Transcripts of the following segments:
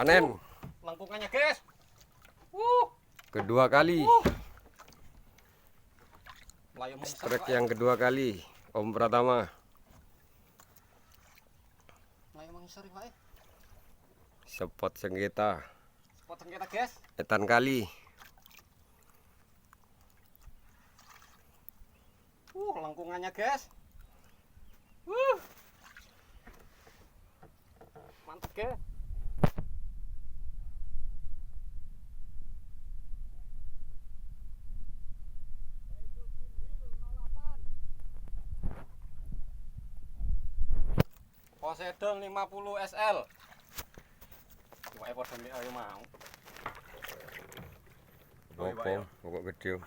Panen. Melengkungannya, guys. Kedua kali. Melayu Strike yang kedua kali. Om Pratama. Melayu mengseri, Pak. Spot sengketa. Spot sengketa, guys. Etan kali. Melengkungannya, guys. Mantap, guys. Poseidon 50 SL. Wah, podo ayo mau. Pokok gede.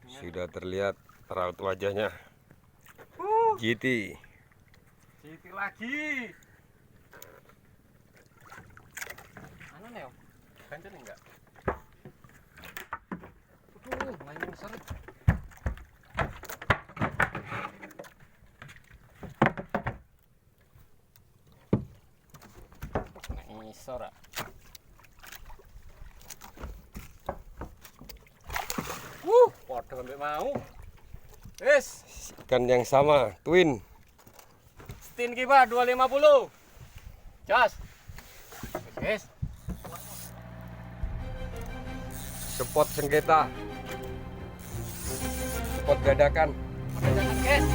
Sudah terlihat raut wajahnya. GT. GT lagi. Anu nih, Om. Ganjen enggak? Main sering. Ngisor. Podo ambek mau. Wis, Ikan yang sama, twin. stin kiba 250. Jas. Wis. Spot sengketa. Spot dadakan. Dadakan, guys.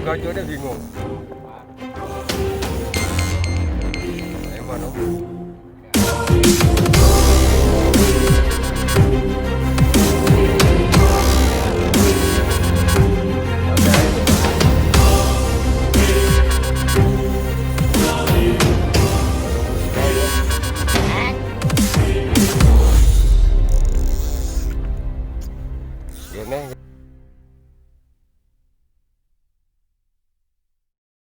Gajonya bingung. Emang Gini.